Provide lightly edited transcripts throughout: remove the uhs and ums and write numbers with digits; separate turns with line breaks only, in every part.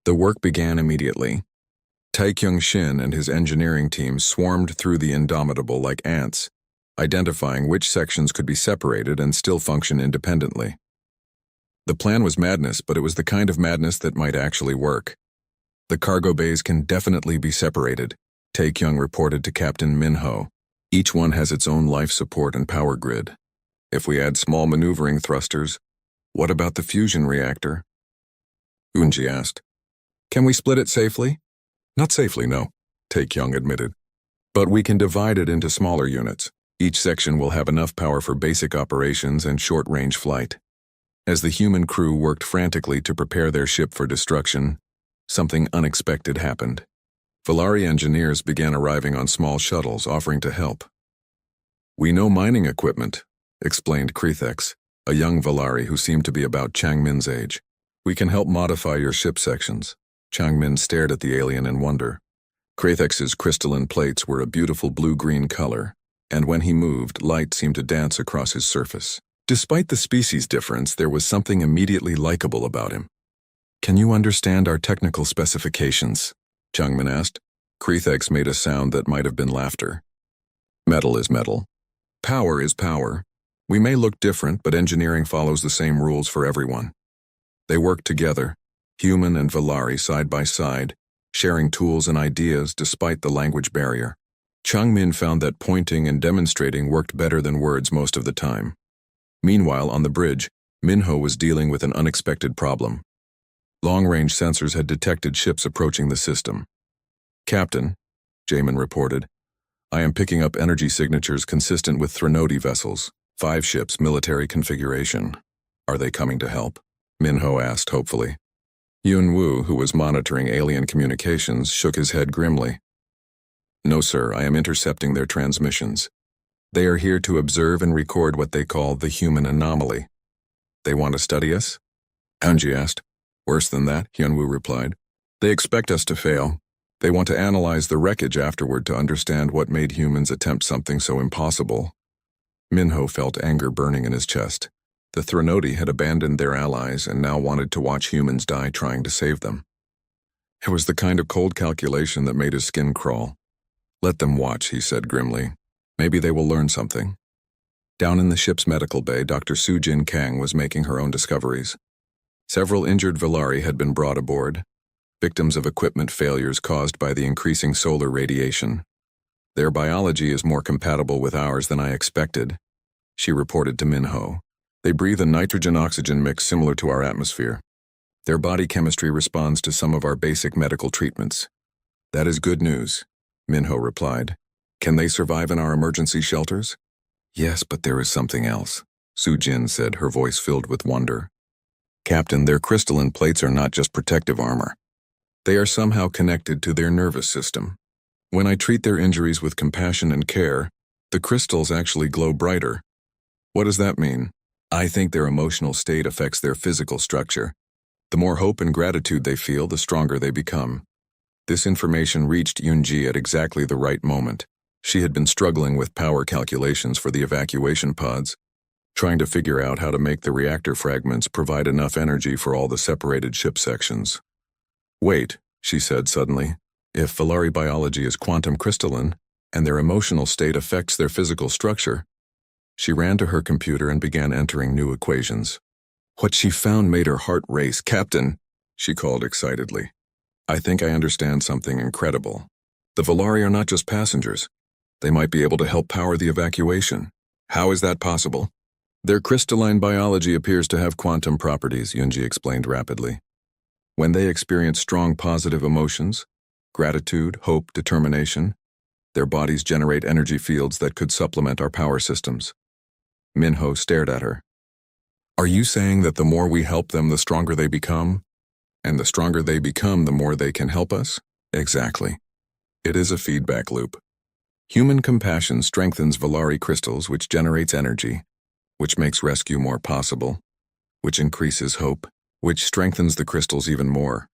The work began immediately. Taekyung Shin and his engineering team swarmed through the Indomitable like ants, identifying which sections could be separated and still function independently. The plan was madness, but it was the kind of madness that might actually work. The cargo bays can definitely be separated, Taekyung reported to Captain Minho. Each one has its own life support and power grid. If we add small maneuvering thrusters, what about the fusion reactor? Eunji asked. Can we split it safely? Not safely, no, Taekyung admitted. But we can divide it into smaller units. Each section will have enough power for basic operations and short-range flight. As the human crew worked frantically to prepare their ship for destruction, something unexpected happened. Valari engineers began arriving on small shuttles offering to help. We know mining equipment, explained Krethex, a young Valari who seemed to be about Changmin's age. We can help modify your ship sections. Changmin stared at the alien in wonder. Krethex's crystalline plates were a beautiful blue-green color, and when he moved, light seemed to dance across his surface. Despite the species difference, there was something immediately likable about him. Can you understand our technical specifications? Changmin asked. Krethex made a sound that might have been laughter. Metal is metal. Power is power. We may look different, but engineering follows the same rules for everyone. They worked together, human and Valari side by side, sharing tools and ideas despite the language barrier. Changmin found that pointing and demonstrating worked better than words most of the time. Meanwhile, on the bridge, Minho was dealing with an unexpected problem. Long-range sensors had detected ships approaching the system. Captain, Jamin reported, I am picking up energy signatures consistent with Threnody vessels, 5 ships, military configuration. Are they coming to help? Minho asked hopefully. Yun Wu, who was monitoring alien communications, shook his head grimly. No, sir, I am intercepting their transmissions. They are here to observe and record what they call the human anomaly. They want to study us? Eunji asked. Worse than that, Hyunwoo replied. They expect us to fail. They want to analyze the wreckage afterward to understand what made humans attempt something so impossible. Minho felt anger burning in his chest. The Threnody had abandoned their allies and now wanted to watch humans die trying to save them. It was the kind of cold calculation that made his skin crawl. Let them watch, he said grimly. Maybe they will learn something. Down in the ship's medical bay, Dr. Sujin Kang was making her own discoveries. Several injured Valari had been brought aboard, victims of equipment failures caused by the increasing solar radiation. Their biology is more compatible with ours than I expected, she reported to Minho. They breathe a nitrogen-oxygen mix similar to our atmosphere. Their body chemistry responds to some of our basic medical treatments. That is good news, Minho replied. Can they survive in our emergency shelters? Yes, but there is something else, Sujin said, her voice filled with wonder. Captain, their crystalline plates are not just protective armor. They are somehow connected to their nervous system. When I treat their injuries with compassion and care, the crystals actually glow brighter. What does that mean? I think their emotional state affects their physical structure. The more hope and gratitude they feel, the stronger they become. This information reached Eunji at exactly the right moment. She had been struggling with power calculations for the evacuation pods, trying to figure out how to make the reactor fragments provide enough energy for all the separated ship sections. Wait, she said suddenly. If Valari biology is quantum crystalline, and their emotional state affects their physical structure, she ran to her computer and began entering new equations. What she found made her heart race. Captain, she called excitedly. I think I understand something incredible. The Valari are not just passengers. They might be able to help power the evacuation. How is that possible? Their crystalline biology appears to have quantum properties, Eunji explained rapidly. When they experience strong positive emotions, gratitude, hope, determination, their bodies generate energy fields that could supplement our power systems. Minho stared at her. Are you saying that the more we help them, the stronger they become? And the stronger they become, the more they can help us? Exactly. It is a feedback loop. Human compassion strengthens Valari crystals, which generates energy, which makes rescue more possible, which increases hope, which strengthens the crystals even more.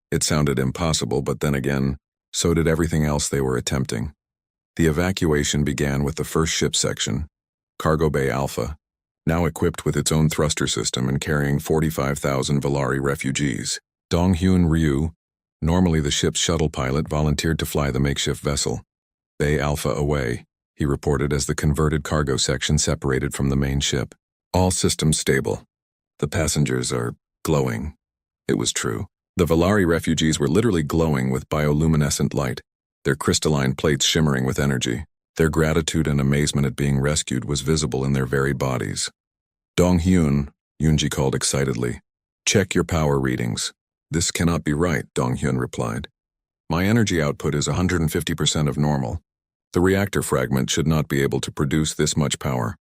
It sounded impossible, but then again, so did everything else they were attempting. The evacuation began with the first ship section, Cargo Bay Alpha, now equipped with its own thruster system and carrying 45,000 Valari refugees. Donghyun Ryu, Normally, the ship's shuttle pilot volunteered to fly the makeshift vessel. Bay Alpha away, he reported as the converted cargo section separated from the main ship. All systems stable. The passengers are glowing. It was true. The Valari refugees were literally glowing with bioluminescent light, their crystalline plates shimmering with energy. Their gratitude and amazement at being rescued was visible in their very bodies. Dong-hyun, Yoonji called excitedly. Check your power readings. This cannot be right, Dong-hyun replied. My energy output is 150% of normal. The reactor fragment should not be able to produce this much power.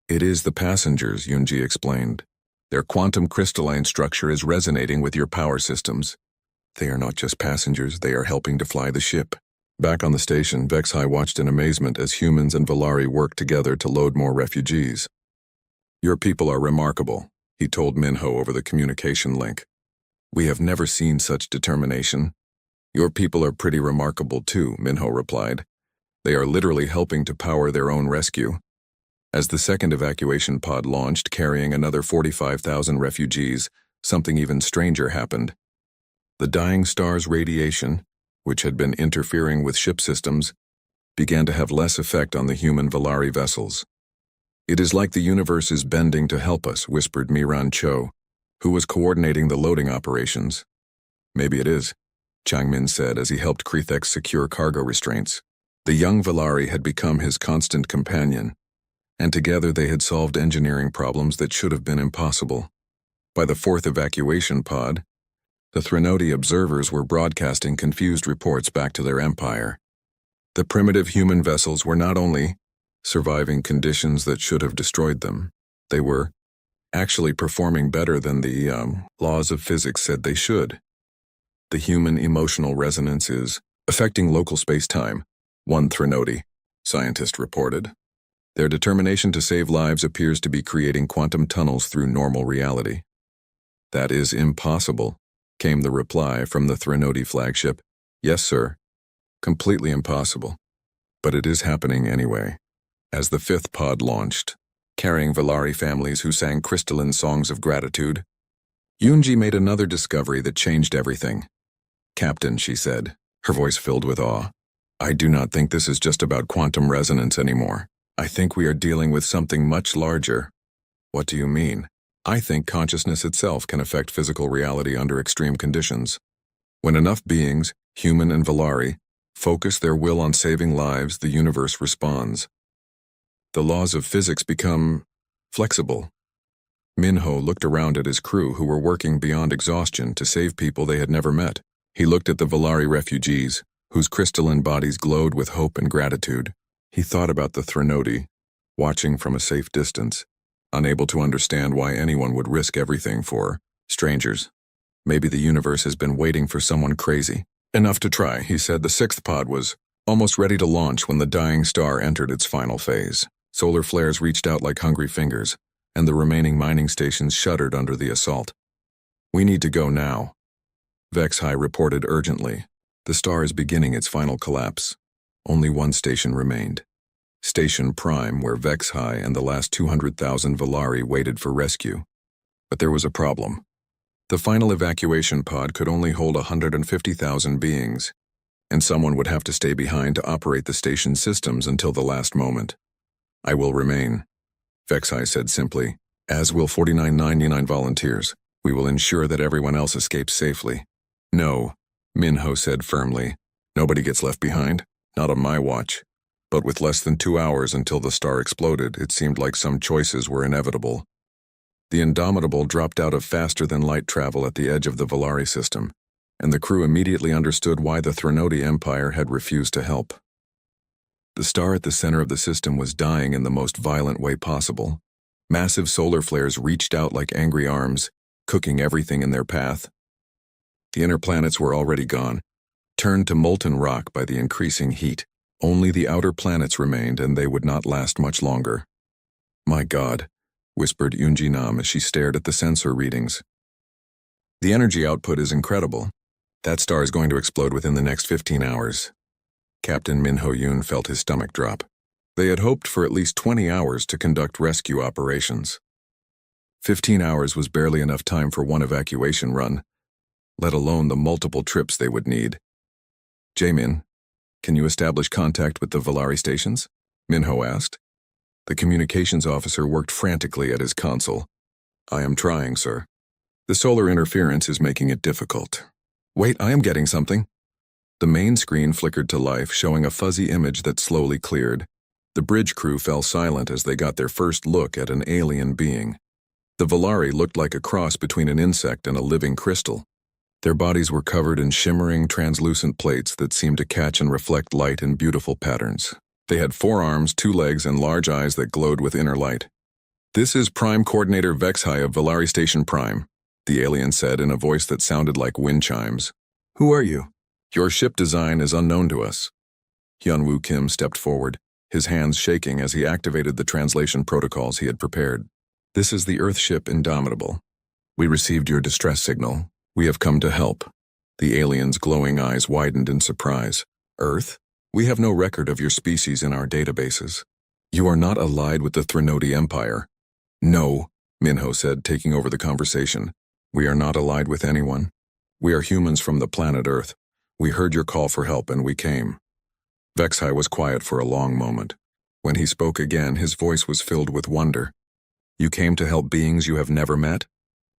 It is the passengers, Yoonji explained. Their quantum crystalline structure is resonating with your power systems. They are not just passengers, they are helping to fly the ship. Back on the station, HFY watched in amazement as humans and Valari worked together to load more refugees. Your people are remarkable, he told Minho over the communication link. We have never seen such determination. Your people are pretty remarkable too, Minho replied. They are literally helping to power their own rescue. As the second evacuation pod launched, carrying another 45,000 refugees, something even stranger happened. The dying star's radiation, which had been interfering with ship systems, began to have less effect on the human Valari vessels. It is like the universe is bending to help us, whispered Miran Cho, who was coordinating the loading operations. Maybe it is, Changmin said as he helped Krithek secure cargo restraints. The young Valari had become his constant companion, and together they had solved engineering problems that should have been impossible. By the fourth evacuation pod, the Threnody observers were broadcasting confused reports back to their empire. The primitive human vessels were not only surviving conditions that should have destroyed them, they were actually performing better than the laws of physics said they should. The human emotional resonance is affecting local space-time, one Threnody scientist reported. Their determination to save lives appears to be creating quantum tunnels through normal reality. That is impossible, came the reply from the Threnody flagship. Yes, sir. Completely impossible. But it is happening anyway. As the fifth pod launched, carrying Valari families who sang crystalline songs of gratitude, Yoonji made another discovery that changed everything. Captain, she said, her voice filled with awe. I do not think this is just about quantum resonance anymore. I think we are dealing with something much larger. What do you mean? I think consciousness itself can affect physical reality under extreme conditions. When enough beings, human and Valari, focus their will on saving lives, the universe responds. The laws of physics become flexible. Minho looked around at his crew who were working beyond exhaustion to save people they had never met. He looked at the Valari refugees, whose crystalline bodies glowed with hope and gratitude. He thought about the Threnody, watching from a safe distance, unable to understand why anyone would risk everything for strangers. Maybe the universe has been waiting for someone crazy. Enough to try, he said. The sixth pod was almost ready to launch when the dying star entered its final phase. Solar flares reached out like hungry fingers, and the remaining mining stations shuddered under the assault. We need to go now, HFY reported urgently. The star is beginning its final collapse. Only one station remained. Station Prime, where HFY and the last 200,000 Valari waited for rescue. But there was a problem. The final evacuation pod could only hold 150,000 beings, and someone would have to stay behind to operate the station's systems until the last moment. I will remain, HFY said simply, as will 4999 volunteers. We will ensure that everyone else escapes safely. No, Minho said firmly. Nobody gets left behind. Not on my watch. But with less than 2 hours until the star exploded, it seemed like some choices were inevitable. The Indomitable dropped out of faster-than-light travel at the edge of the Valari system, and the crew immediately understood why the Threnody Empire had refused to help. The star at the center of the system was dying in the most violent way possible. Massive solar flares reached out like angry arms, cooking everything in their path. The inner planets were already gone, turned to molten rock by the increasing heat. Only the outer planets remained, and they would not last much longer. My God, whispered Yoonji Nam as she stared at the sensor readings. The energy output is incredible. That star is going to explode within the next 15 hours. Captain Min Ho-yoon felt his stomach drop. They had hoped for at least 20 hours to conduct rescue operations. 15 hours was barely enough time for one evacuation run, let alone the multiple trips they would need. Jaemin, can you establish contact with the Valari stations? Minho asked. The communications officer worked frantically at his console. I am trying, sir. The solar interference is making it difficult. Wait, I am getting something. The main screen flickered to life, showing a fuzzy image that slowly cleared. The bridge crew fell silent as they got their first look at an alien being. The Valari looked like a cross between an insect and a living crystal. Their bodies were covered in shimmering, translucent plates that seemed to catch and reflect light in beautiful patterns. They had 4 arms, 2 legs, and large eyes that glowed with inner light. This is Prime Coordinator HFY of Valari Station Prime, the alien said in a voice that sounded like wind chimes. Who are you? Your ship design is unknown to us. Hyunwoo Kim stepped forward, his hands shaking as he activated the translation protocols he had prepared. This is the Earth ship Indomitable. We received your distress signal. We have come to help. The alien's glowing eyes widened in surprise. Earth? We have no record of your species in our databases. You are not allied with the Threnody Empire. No, Minho said, taking over the conversation. We are not allied with anyone. We are humans from the planet Earth. We heard your call for help and we came. HFY was quiet for a long moment. When he spoke again, his voice was filled with wonder. You came to help beings you have never met?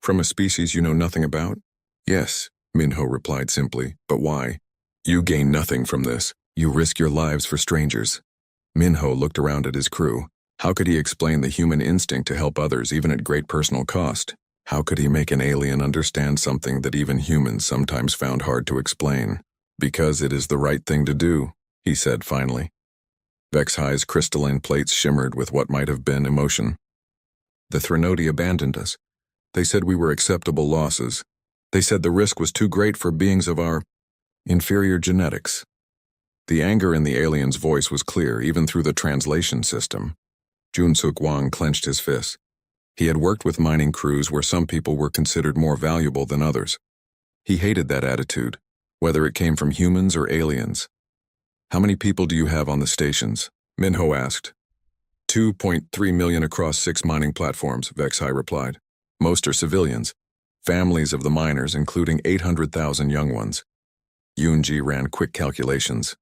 From a species you know nothing about? Yes, Minho replied simply, but why? You gain nothing from this. You risk your lives for strangers. Minho looked around at his crew. How could he explain the human instinct to help others even at great personal cost? How could he make an alien understand something that even humans sometimes found hard to explain? Because it is the right thing to do, he said finally. HFY's crystalline plates shimmered with what might have been emotion. The Threnody abandoned us. They said we were acceptable losses. They said the risk was too great for beings of our inferior genetics. The anger in the alien's voice was clear, even through the translation system. Jun-Suk Wang clenched his fists. He had worked with mining crews where some people were considered more valuable than others. He hated that attitude, whether it came from humans or aliens. How many people do you have on the stations? Minho asked. 2.3 million across 6 mining platforms, HFY replied. Most are civilians, families of the miners, including 800,000 young ones. Yoonji ran quick calculations.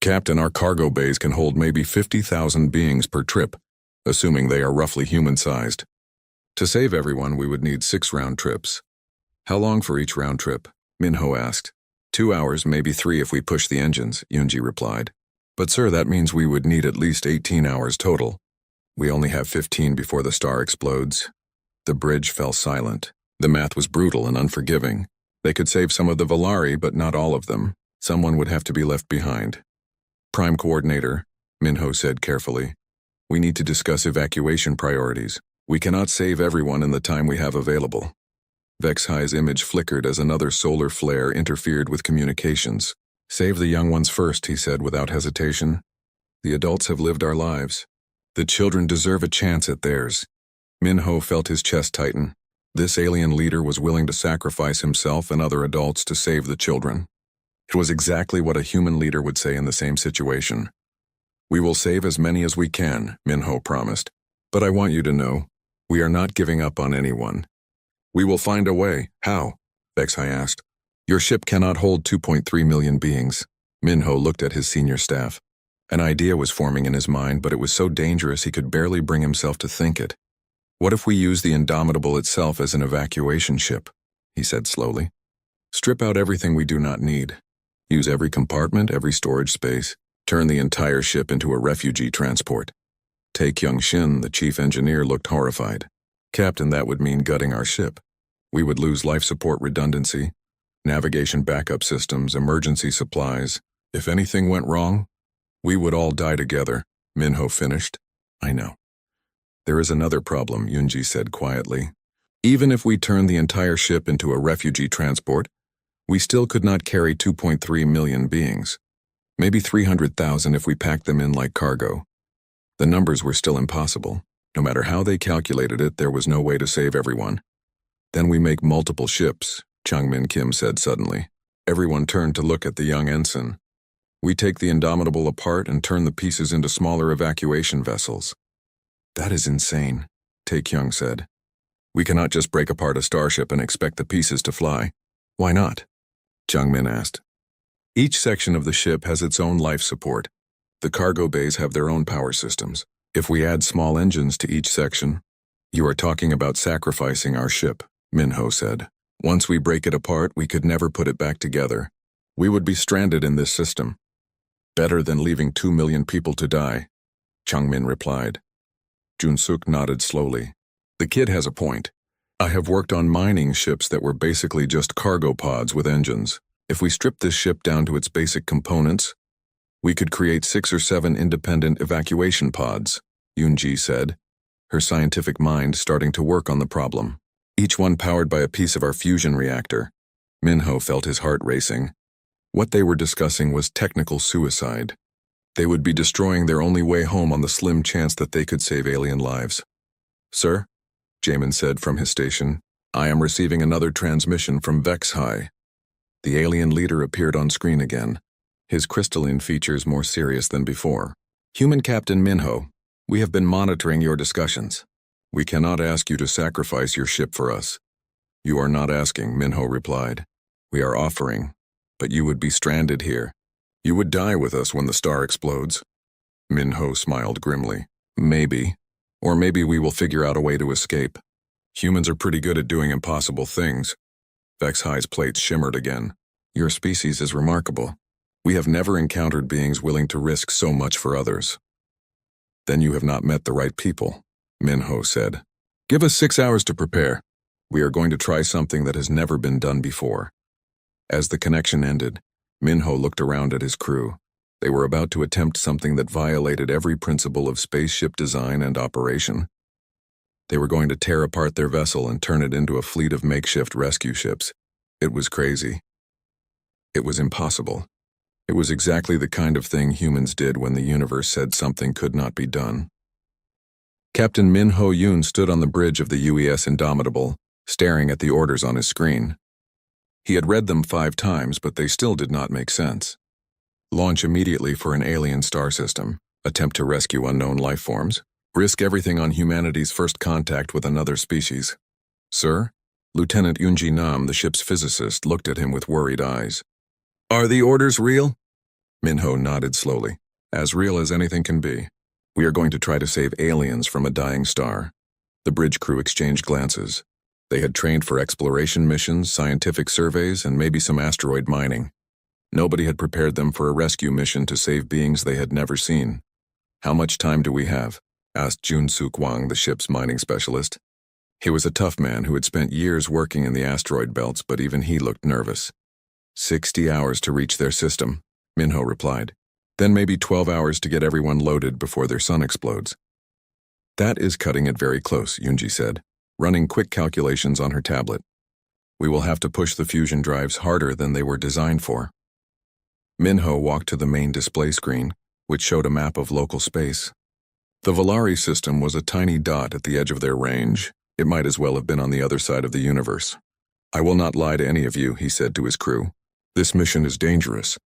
Captain, our cargo bays can hold maybe 50,000 beings per trip, assuming they are roughly human-sized. To save everyone, we would need 6 round trips. How long for each round trip? Minho asked. 2 hours, maybe 3 if we push the engines, Yoonji replied. But sir, that means we would need at least 18 hours total. We only have 15 before the star explodes. The bridge fell silent. The math was brutal and unforgiving. They could save some of the Valari, but not all of them. Someone would have to be left behind. Prime Coordinator, Minho said carefully. We need to discuss evacuation priorities. We cannot save everyone in the time we have available. HFY's image flickered as another solar flare interfered with communications. Save the young ones first, he said without hesitation. The adults have lived our lives. The children deserve a chance at theirs. Minho felt his chest tighten. This alien leader was willing to sacrifice himself and other adults to save the children. It was exactly what a human leader would say in the same situation. We will save as many as we can, Minho promised. But I want you to know, we are not giving up on anyone. We will find a way. How? HFY asked. Your ship cannot hold 2.3 million beings. Minho looked at his senior staff. An idea was forming in his mind, but it was so dangerous he could barely bring himself to think it. What if we use the Indomitable itself as an evacuation ship? He said slowly. Strip out everything we do not need. Use every compartment, every storage space. Turn the entire ship into a refugee transport. Tae-Kyung Shin, the chief engineer, looked horrified. Captain, that would mean gutting our ship. We would lose life support redundancy, navigation backup systems, emergency supplies. If anything went wrong, we would all die together, Minho finished. I know. There is another problem, Yoonji said quietly. Even if we turned the entire ship into a refugee transport, we still could not carry 2.3 million beings. Maybe 300,000 if we packed them in like cargo. The numbers were still impossible. No matter how they calculated it, there was no way to save everyone. Then we make multiple ships, Changmin Kim said suddenly. Everyone turned to look at the young ensign. We take the Indomitable apart and turn the pieces into smaller evacuation vessels. That is insane, Tae-Kyung said. We cannot just break apart a starship and expect the pieces to fly. Why not? Jung-min asked. Each section of the ship has its own life support. The cargo bays have their own power systems. If we add small engines to each section, you are talking about sacrificing our ship, Minho said. Once we break it apart, we could never put it back together. We would be stranded in this system. Better than leaving 2 million people to die, Jung-min replied. Jun-suk nodded slowly. The kid has a point. I have worked on mining ships that were basically just cargo pods with engines. If we strip this ship down to its basic components, we could create 6 or 7 independent evacuation pods, Yoon-ji said, her scientific mind starting to work on the problem. Each one powered by a piece of our fusion reactor. Minho felt his heart racing. What they were discussing was technical suicide. They would be destroying their only way home on the slim chance that they could save alien lives. Sir, Jamin said from his station, I am receiving another transmission from HFY. The alien leader appeared on screen again, his crystalline features more serious than before. Human Captain Minho, we have been monitoring your discussions. We cannot ask you to sacrifice your ship for us. You are not asking, Minho replied. We are offering, but you would be stranded here. You would die with us when the star explodes. Minho smiled grimly. Maybe. Or maybe we will figure out a way to escape. Humans are pretty good at doing impossible things. HFY's plates shimmered again. Your species is remarkable. We have never encountered beings willing to risk so much for others. Then you have not met the right people, Minho said. Give us 6 hours to prepare. We are going to try something that has never been done before. As the connection ended, Minho looked around at his crew. They were about to attempt something that violated every principle of spaceship design and operation. They were going to tear apart their vessel and turn it into a fleet of makeshift rescue ships. It was crazy. It was impossible. It was exactly the kind of thing humans did when the universe said something could not be done. Captain Min Ho-yoon stood on the bridge of the UES Indomitable, staring at the orders on his screen. He had read them 5 times, but they still did not make sense. Launch immediately for an alien star system. Attempt to rescue unknown life forms. Risk everything on humanity's first contact with another species. Sir? Lieutenant Yoonji Nam, the ship's physicist, looked at him with worried eyes. Are the orders real? Minho nodded slowly. As real as anything can be. We are going to try to save aliens from a dying star. The bridge crew exchanged glances. They had trained for exploration missions, scientific surveys, and maybe some asteroid mining. Nobody had prepared them for a rescue mission to save beings they had never seen. How much time do we have? Asked Jun-Suk Wang, the ship's mining specialist. He was a tough man who had spent years working in the asteroid belts, but even he looked nervous. 60 hours to reach their system, Minho replied. Then maybe 12 hours to get everyone loaded before their sun explodes. That is cutting it very close, Yoonji said, running quick calculations on her tablet. We will have to push the fusion drives harder than they were designed for. Minho walked to the main display screen, which showed a map of local space. The Valari system was a tiny dot at the edge of their range. It might as well have been on the other side of the universe. I will not lie to any of you, he said to his crew. This mission is dangerous.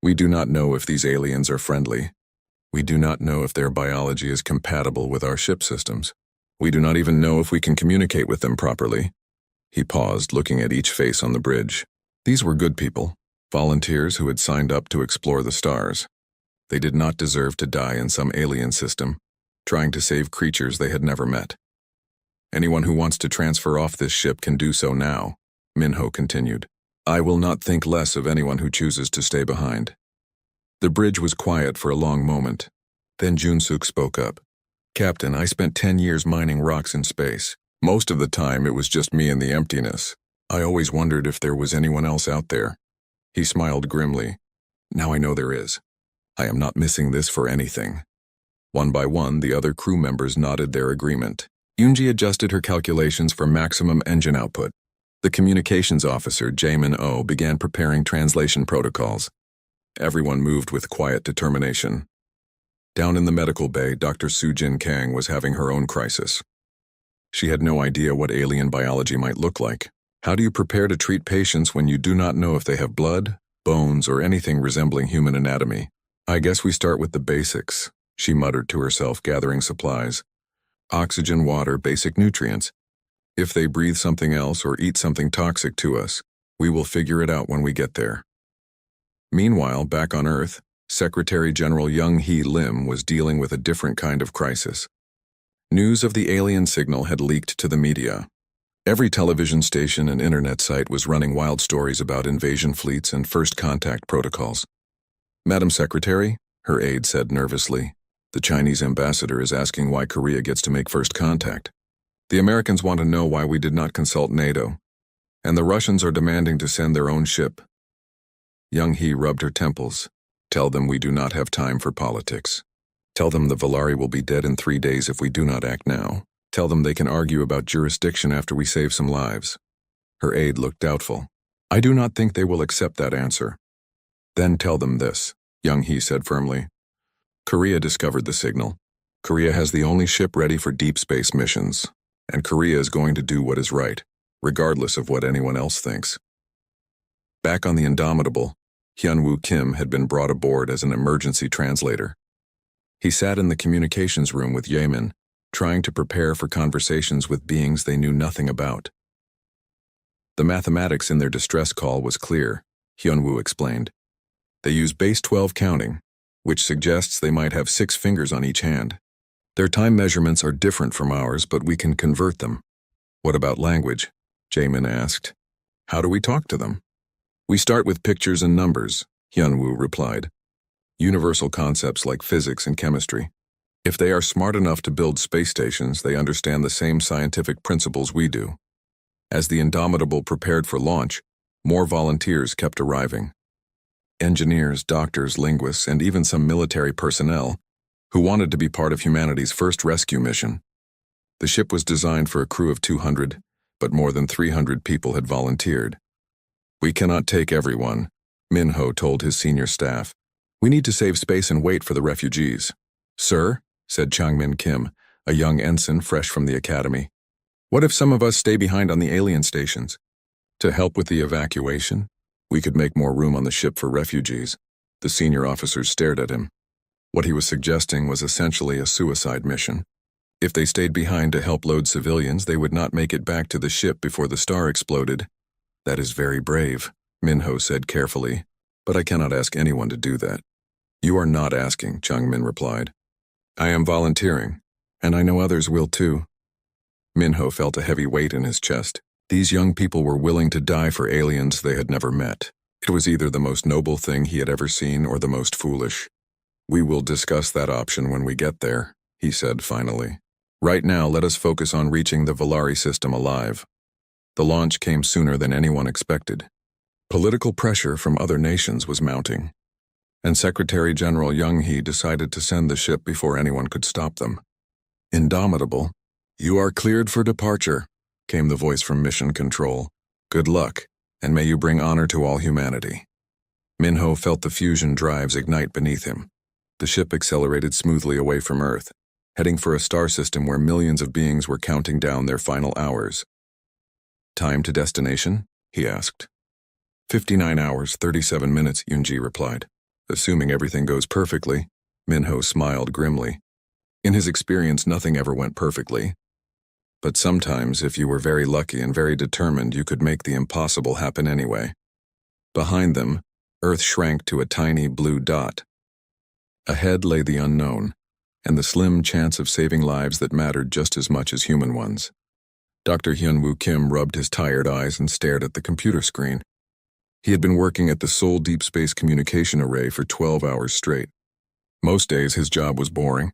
We do not know if these aliens are friendly. We do not know if their biology is compatible with our ship systems. We do not even know if we can communicate with them properly. He paused, looking at each face on the bridge. These were good people, volunteers who had signed up to explore the stars. They did not deserve to die in some alien system, trying to save creatures they had never met. Anyone who wants to transfer off this ship can do so now, Minho continued. I will not think less of anyone who chooses to stay behind. The bridge was quiet for a long moment. Then Jun-Suk spoke up. Captain, I spent 10 years mining rocks in space. Most of the time it was just me in the emptiness. I always wondered if there was anyone else out there. He smiled grimly. Now I know there is. I am not missing this for anything. One by one, the other crew members nodded their agreement. Yoonji adjusted her calculations for maximum engine output. The communications officer, Jamin Oh, began preparing translation protocols. Everyone moved with quiet determination. Down in the medical bay, Dr. Soo-Jin Kang was having her own crisis. She had no idea what alien biology might look like. How do you prepare to treat patients when you do not know if they have blood, bones, or anything resembling human anatomy? I guess we start with the basics, she muttered to herself, gathering supplies. Oxygen, water, basic nutrients. If they breathe something else or eat something toxic to us, We will figure it out when we get there. Meanwhile, back on Earth, Secretary General Young-hee Lim was dealing with a different kind of crisis. News of the alien signal had leaked to the media. Every television station and internet site was running wild stories about invasion fleets and first contact protocols. "Madam Secretary," her aide said nervously, "the Chinese ambassador is asking why Korea gets to make first contact. The Americans want to know why we did not consult NATO. And the Russians are demanding to send their own ship." Young-hee rubbed her temples. "Tell them we do not have time for politics. Tell them the Valari will be dead in 3 days if we do not act now. Tell them they can argue about jurisdiction after we save some lives." Her aide looked doubtful. "I do not think they will accept that answer." "Then tell them this," Young-hee said firmly. "Korea discovered the signal. Korea has the only ship ready for deep space missions, and Korea is going to do what is right, regardless of what anyone else thinks." Back on the Indomitable, Hyun-woo Kim had been brought aboard as an emergency translator. He sat in the communications room with Yemin, trying to prepare for conversations with beings they knew nothing about. The mathematics in their distress call was clear, Hyun-woo explained. They use base 12 counting, which suggests they might have 6 fingers on each hand. Their time measurements are different from ours, but we can convert them. "What about language?" Jamin asked. "How do we talk to them?" "We start with pictures and numbers," Hyun-woo replied. "Universal concepts like physics and chemistry. If they are smart enough to build space stations, they understand the same scientific principles we do." As the Indomitable prepared for launch, more volunteers kept arriving. Engineers, doctors, linguists, and even some military personnel who wanted to be part of humanity's first rescue mission. The ship was designed for a crew of 200, but more than 300 people had volunteered. "We cannot take everyone," Min-ho told his senior staff. "We need to save space and wait for the refugees." "Sir," said Changmin Kim, a young ensign fresh from the academy, "what if some of us stay behind on the alien stations? To help with the evacuation? We could make more room on the ship for refugees." The senior officers stared at him. What he was suggesting was essentially a suicide mission. If they stayed behind to help load civilians, they would not make it back to the ship before the star exploded. "That is very brave," Min-ho said carefully, "but I cannot ask anyone to do that." "You are not asking," Changmin replied. "I am volunteering, and I know others will too." Min-ho felt a heavy weight in his chest. These young people were willing to die for aliens they had never met. It was either the most noble thing he had ever seen or the most foolish. "We will discuss that option when we get there," he said finally. "Right now, let us focus on reaching the Valari system alive." The launch came sooner than anyone expected. Political pressure from other nations was mounting, and Secretary General Young-hee decided to send the ship before anyone could stop them. "Indomitable, you are cleared for departure," came the voice from Mission Control. "Good luck, and may you bring honor to all humanity." Min-ho felt the fusion drives ignite beneath him. The ship accelerated smoothly away from Earth, heading for a star system where millions of beings were counting down their final hours. "Time to destination?" he asked. 59 hours, 37 minutes, Yoon-ji replied. "Assuming everything goes perfectly," Min-ho smiled grimly. In his experience, nothing ever went perfectly. But sometimes, if you were very lucky and very determined, you could make the impossible happen anyway. Behind them, Earth shrank to a tiny blue dot. Ahead lay the unknown, and the slim chance of saving lives that mattered just as much as human ones. Dr. Hyun-woo Kim rubbed his tired eyes and stared at the computer screen. He had been working at the Seoul Deep Space Communication Array for 12 hours straight. Most days his job was boring.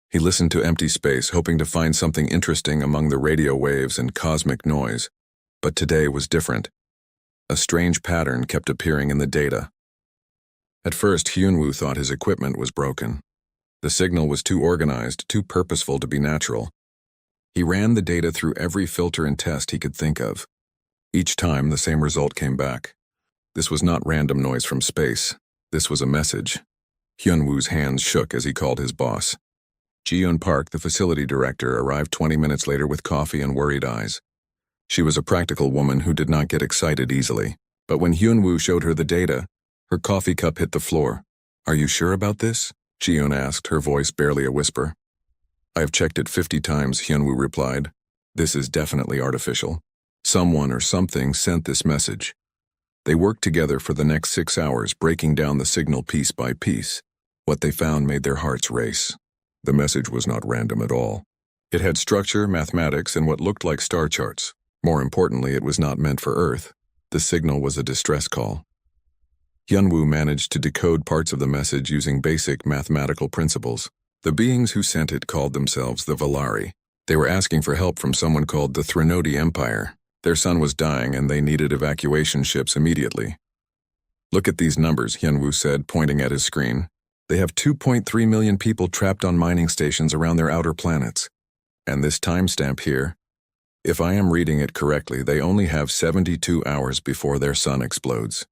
He listened to empty space, hoping to find something interesting among the radio waves and cosmic noise. But today was different. A strange pattern kept appearing in the data. At first, Hyun-woo thought his equipment was broken. The signal was too organized, too purposeful to be natural. He ran the data through every filter and test he could think of. Each time, the same result came back. This was not random noise from space. This was a message. Hyun-woo's hands shook as he called his boss. Ji-yeon Park, the facility director, arrived 20 minutes later with coffee and worried eyes. She was a practical woman who did not get excited easily. But when Hyun-woo showed her the data, her coffee cup hit the floor. "Are you sure about this?" Ji-yeon asked, her voice barely a whisper. "I have checked it 50 times, Hyun-woo replied. "This is definitely artificial. Someone or something sent this message. They worked together for the next 6 hours, breaking down the signal piece by piece. What they found made their hearts race. The message was not random at all. It had structure, mathematics, and what looked like star charts. More importantly, it was not meant for Earth. The signal was a distress call. Hyunwoo managed to decode parts of the message using basic mathematical principles. The beings who sent it called themselves the Valari. They were asking for help from someone called the Threnody Empire. Their son was dying and they needed evacuation ships immediately. "Look at these numbers," Hyunwoo said, pointing at his screen. "They have 2.3 million people trapped on mining stations around their outer planets. And this timestamp here, if I am reading it correctly, they only have 72 hours before their sun explodes."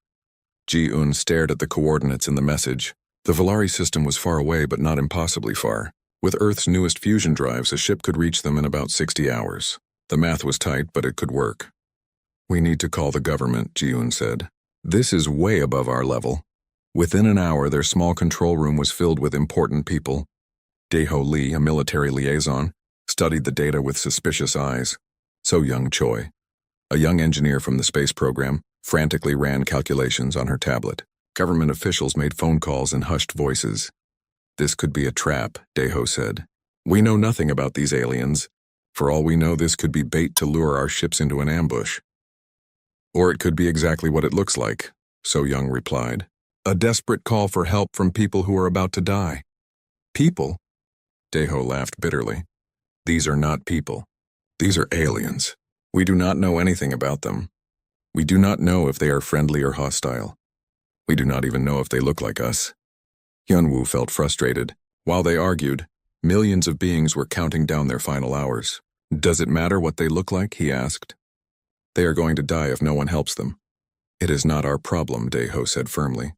Ji-un stared at the coordinates in the message. The Valari system was far away, but not impossibly far. With Earth's newest fusion drives, a ship could reach them in about 60 hours. The math was tight, but it could work. "We need to call the government," Ji-un said. "This is way above our level." Within an hour, their small control room was filled with important people. Dae-ho Lee, a military liaison, studied the data with suspicious eyes. So Young Choi, a young engineer from the space program, frantically ran calculations on her tablet. Government officials made phone calls in hushed voices. "This could be a trap," Dae-ho said. "We know nothing about these aliens. For all we know, this could be bait to lure our ships into an ambush. Or it could be exactly what it looks like," So Young replied. "A desperate call for help from people who are about to die." "People?" Dae-ho laughed bitterly. "These are not people. These are aliens. We do not know anything about them. We do not know if they are friendly or hostile. We do not even know if they look like us." Hyunwoo felt frustrated. While they argued, millions of beings were counting down their final hours. "Does it matter what they look like?" he asked. "They are going to die if no one helps them." "It is not our problem," Dae-ho said firmly.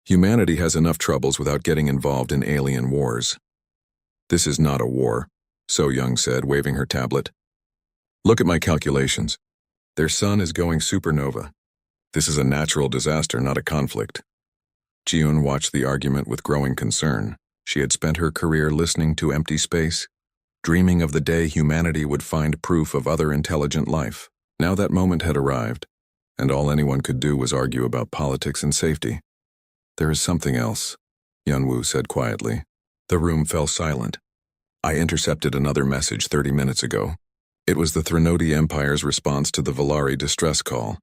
"Humanity has enough troubles without getting involved in alien wars." "This is not a war," So Young said, waving her tablet. "Look at my calculations. Their sun is going supernova. This is a natural disaster, not a conflict." Ji-un watched the argument with growing concern. She had spent her career listening to empty space, dreaming of the day humanity would find proof of other intelligent life. Now that moment had arrived, and all anyone could do was argue about politics and safety. "There is something else," Hyunwoo said quietly. The room fell silent. "I intercepted another message 30 minutes ago. It was the Threnody Empire's response to the Valari distress call."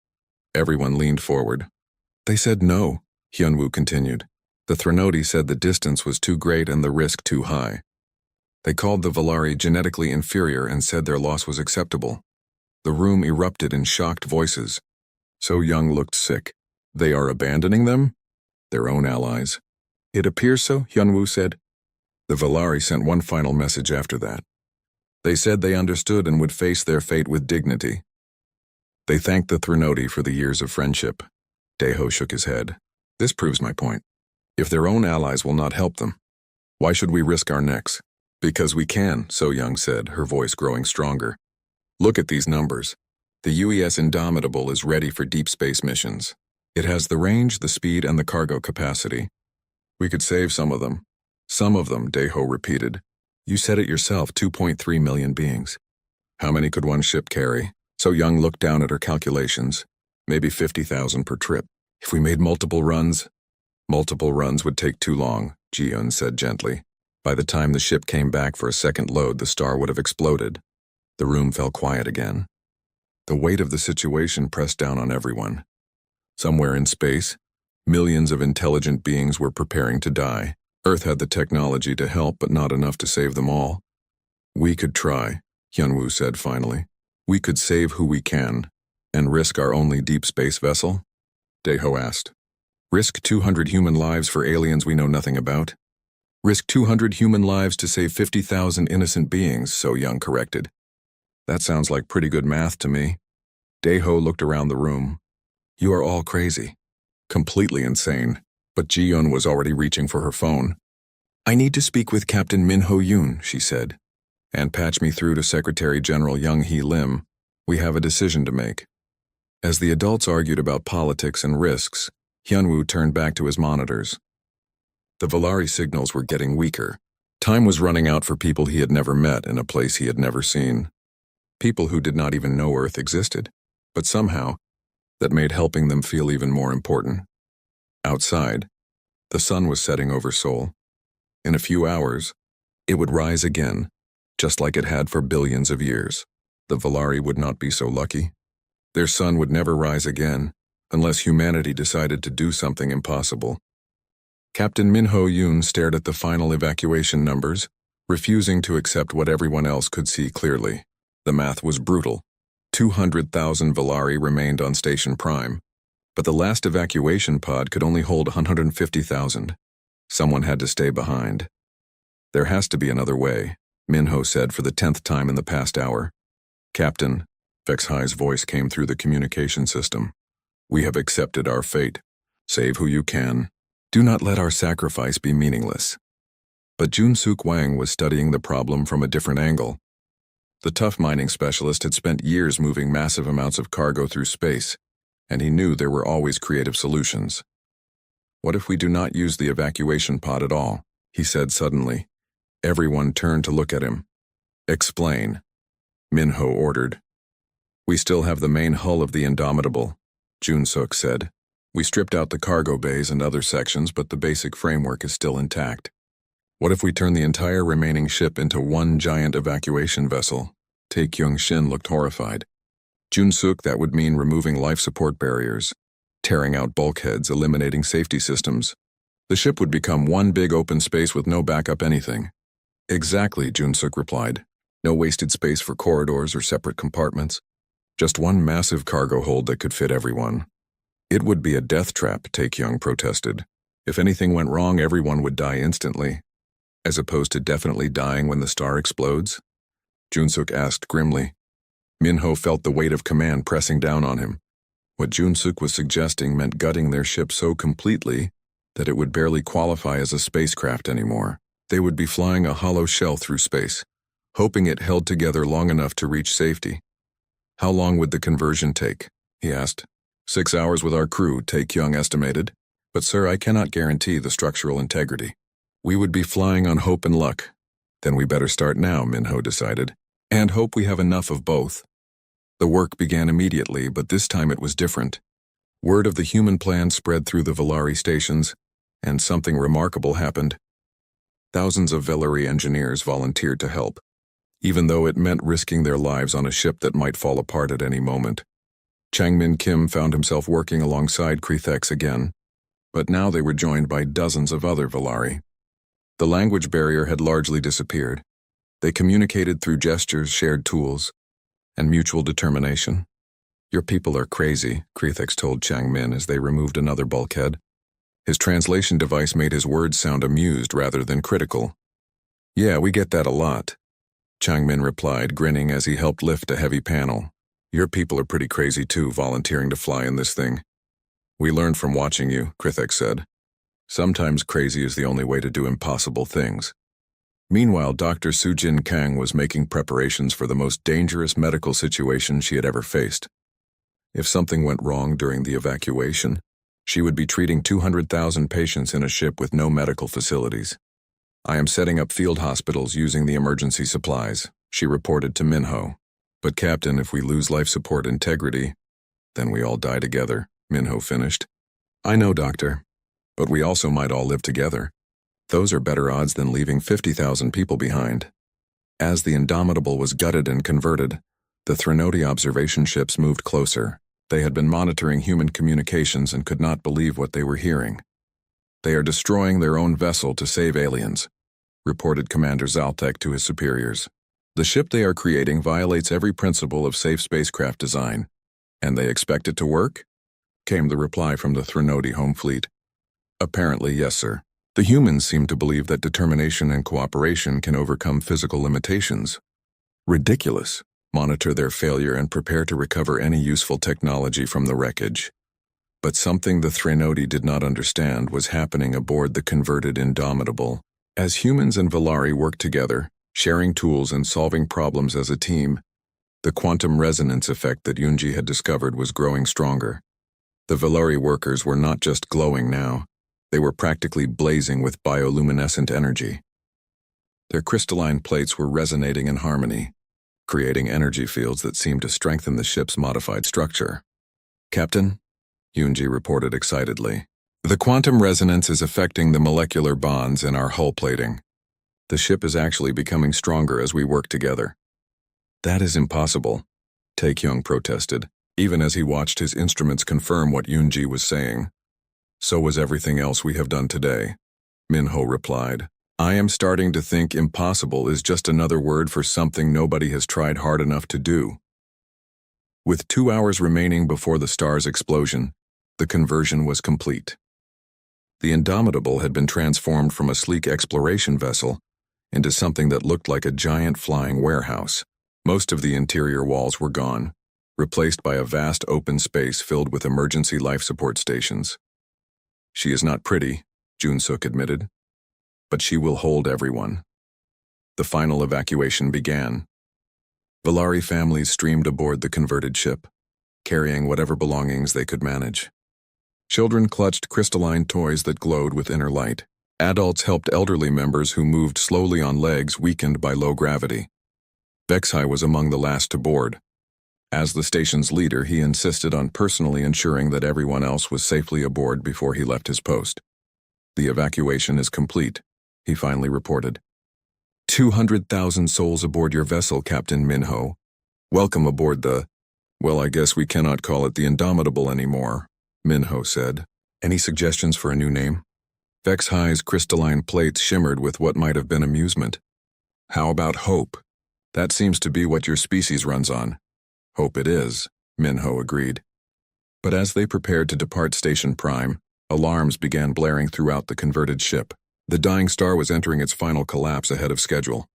Everyone leaned forward. "They said no," Hyunwoo continued. "The Threnody said the distance was too great and the risk too high. They called the Valari genetically inferior and said their loss was acceptable." The room erupted in shocked voices. So Young looked sick. "They are abandoning them? Their own allies?" "It appears so," Hyunwoo said. The Valari sent one final message after that. They said they understood and would face their fate with dignity. They thanked the Threnody for the years of friendship. Dae-ho shook his head. "This proves my point. If their own allies will not help them, why should we risk our necks?" "Because we can," So Young said, her voice growing stronger. "Look at these numbers. The UES Indomitable is ready for deep space missions. It has the range, the speed, and the cargo capacity. We could save some of them." "Some of them," Dae-ho repeated. "You said it yourself, 2.3 million beings. How many could one ship carry?" So Young looked down at her calculations. "Maybe 50,000 per trip. If we made multiple runs..." "Multiple runs would take too long," Ji-un said gently. "By the time the ship came back for a second load, the star would have exploded." The room fell quiet again. The weight of the situation pressed down on everyone. Somewhere in space, millions of intelligent beings were preparing to die. Earth had the technology to help, but not enough to save them all. "We could try," Hyunwoo said finally. "We could save who we can, and risk our only deep space vessel?" Dae-ho asked. "Risk 200 human lives for aliens we know nothing about?" "Risk 200 human lives to save 50,000 innocent beings," So Young corrected. "That sounds like pretty good math to me." Dae-ho looked around the room. "You are all crazy. Completely insane." But Ji-un was already reaching for her phone. "I need to speak with Captain Min Ho-yoon," she said. "And patch me through to Secretary General Young-hee Lim. We have a decision to make." As the adults argued about politics and risks, Hyunwoo turned back to his monitors. The Valari signals were getting weaker. Time was running out for people he had never met in a place he had never seen. People who did not even know Earth existed. But somehow, that made helping them feel even more important. Outside, the sun was setting over Seoul. In a few hours, it would rise again, just like it had for billions of years. The Valari would not be so lucky. Their sun would never rise again, unless humanity decided to do something impossible. Captain Min Ho-yoon stared at the final evacuation numbers, refusing to accept what everyone else could see clearly. The math was brutal. 200,000 Valari remained on Station Prime, but the last evacuation pod could only hold 150,000. Someone had to stay behind. There has to be another way, Min-ho said for the 10th time in the past hour. Captain, Vex-Hai's voice came through the communication system. We have accepted our fate. Save who you can. Do not let our sacrifice be meaningless. But Jun-Suk Wang was studying the problem from a different angle. The tough mining specialist had spent years moving massive amounts of cargo through space, and he knew there were always creative solutions. What if we do not use the evacuation pod at all? He said suddenly. Everyone turned to look at him. Explain, Min-ho ordered. We still have the main hull of the Indomitable, Jun-Suk said. We stripped out the cargo bays and other sections, but the basic framework is still intact. What if we turn the entire remaining ship into one giant evacuation vessel? Tae-Kyung-shin looked horrified. Jun-Suk, that would mean removing life support barriers, tearing out bulkheads, eliminating safety systems. The ship would become one big open space with no backup anything. Exactly, Jun-Suk replied. No wasted space for corridors or separate compartments. Just one massive cargo hold that could fit everyone. It would be a death trap, Tae-Kyung protested. If anything went wrong, everyone would die instantly. As opposed to definitely dying when the star explodes? Jun-Suk asked grimly. Min-ho felt the weight of command pressing down on him. What Jun-Suk was suggesting meant gutting their ship so completely that it would barely qualify as a spacecraft anymore. They would be flying a hollow shell through space, hoping it held together long enough to reach safety. How long would the conversion take? He asked. 6 hours with our crew, Tae-Kyung estimated. But sir, I cannot guarantee the structural integrity. We would be flying on hope and luck. Then we better start now, Min-ho decided, and hope we have enough of both. The work began immediately, but this time it was different. Word of the human plan spread through the Valari stations, and something remarkable happened. Thousands of Valari engineers volunteered to help, even though it meant risking their lives on a ship that might fall apart at any moment. Chang-min Kim found himself working alongside Krethex again, but now they were joined by dozens of other Valari. The language barrier had largely disappeared. They communicated through gestures, shared tools, and mutual determination. Your people are crazy, Krethex told Chang-min as they removed another bulkhead. His translation device made his words sound amused rather than critical. Yeah, we get that a lot, Chang-min replied, grinning as he helped lift a heavy panel. Your people are pretty crazy too, volunteering to fly in this thing. We learned from watching you, Krethex said. Sometimes crazy is the only way to do impossible things. Meanwhile, Dr. Soo-Jin Kang was making preparations for the most dangerous medical situation she had ever faced. If something went wrong during the evacuation, she would be treating 200,000 patients in a ship with no medical facilities. I am setting up field hospitals using the emergency supplies, she reported to Min-ho. But Captain, if we lose life support integrity, then we all die together, Min-ho finished. I know, Doctor, but we also might all live together. Those are better odds than leaving 50,000 people behind. As the Indomitable was gutted and converted, the Threnody observation ships moved closer. They had been monitoring human communications and could not believe what they were hearing. They are destroying their own vessel to save aliens, reported Commander Zaltek to his superiors. The ship they are creating violates every principle of safe spacecraft design. And they expect it to work? Came the reply from the Threnody home fleet. Apparently, yes, sir. The humans seem to believe that determination and cooperation can overcome physical limitations. Ridiculous. Monitor their failure and prepare to recover any useful technology from the wreckage. But something the Threnody did not understand was happening aboard the converted Indomitable. As humans and Valari worked together, sharing tools and solving problems as a team, the quantum resonance effect that Yoonji had discovered was growing stronger. The Valari workers were not just glowing now. They were practically blazing with bioluminescent energy. Their crystalline plates were resonating in harmony, creating energy fields that seemed to strengthen the ship's modified structure. Captain, Yoonji reported excitedly. The quantum resonance is affecting the molecular bonds in our hull plating. The ship is actually becoming stronger as we work together. That is impossible, Taekyung protested, even as he watched his instruments confirm what Yoonji was saying. So was everything else we have done today, Minho replied. I am starting to think impossible is just another word for something nobody has tried hard enough to do. With 2 hours remaining before the star's explosion, the conversion was complete. The Indomitable had been transformed from a sleek exploration vessel into something that looked like a giant flying warehouse. Most of the interior walls were gone, replaced by a vast open space filled with emergency life support stations. She is not pretty, Jun-suk admitted, but she will hold everyone. The final evacuation began. Valari families streamed aboard the converted ship, carrying whatever belongings they could manage. Children clutched crystalline toys that glowed with inner light. Adults helped elderly members who moved slowly on legs weakened by low gravity. HFY was among the last to board. As the station's leader, he insisted on personally ensuring that everyone else was safely aboard before he left his post. The evacuation is complete, he finally reported. 200,000 souls aboard your vessel, Captain Minho. Welcome aboard the... Well, I guess we cannot call it the Indomitable anymore, Minho said. Any suggestions for a new name? HFY's crystalline plates shimmered with what might have been amusement. How about Hope? That seems to be what your species runs on. Hope it is, Minho agreed. But as they prepared to depart Station Prime, alarms began blaring throughout the converted ship. The dying star was entering its final collapse ahead of schedule.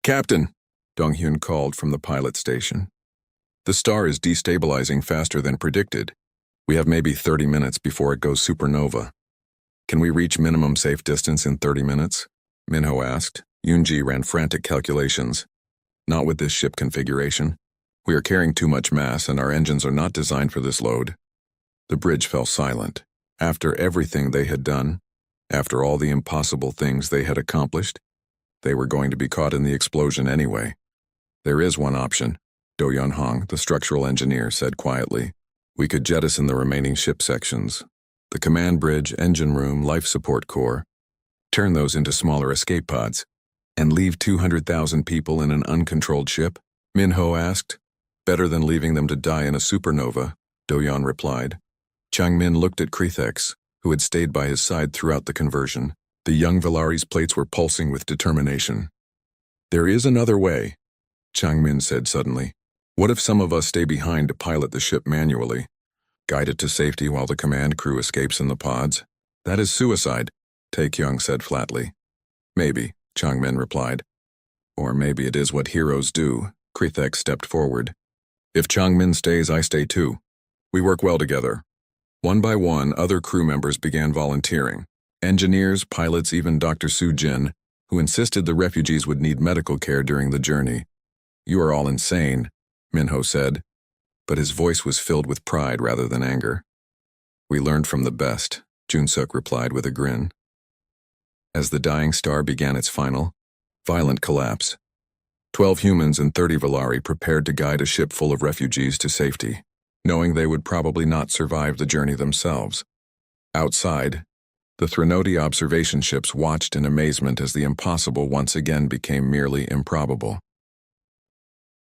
Captain, Dong-hyun called from the pilot station. The star is destabilizing faster than predicted. We have maybe 30 minutes before it goes supernova. Can we reach minimum safe distance in 30 minutes? Minho asked. Yoonji ran frantic calculations. Not with this ship configuration. We are carrying too much mass and our engines are not designed for this load. The bridge fell silent. After everything they had done, after all the impossible things they had accomplished, they were going to be caught in the explosion anyway. There is one option, Do Yeon-hong, the structural engineer, said quietly. We could jettison the remaining ship sections, the command bridge, engine room, life support core, turn those into smaller escape pods, and leave 200,000 people in an uncontrolled ship? Minho asked. Better than leaving them to die in a supernova, Do-yeon replied. Changmin looked at Krithex, who had stayed by his side throughout the conversion. The young Valari's plates were pulsing with determination. There is another way, Changmin said suddenly. What if some of us stay behind to pilot the ship manually, guide it to safety while the command crew escapes in the pods? That is suicide, Taekyung said flatly. Maybe, Changmin replied. Or maybe it is what heroes do, Krithex stepped forward. If Changmin stays, I stay too. We work well together. One by one, other crew members began volunteering. Engineers, pilots, even Dr. Soo-jin, who insisted the refugees would need medical care during the journey. You are all insane, Minho said, but his voice was filled with pride rather than anger. We learned from the best, Jun-suk replied with a grin. As the dying star began its final, violent collapse, 12 humans and 30 Valari prepared to guide a ship full of refugees to safety, knowing they would probably not survive the journey themselves. Outside, the Threnody observation ships watched in amazement as the impossible once again became merely improbable.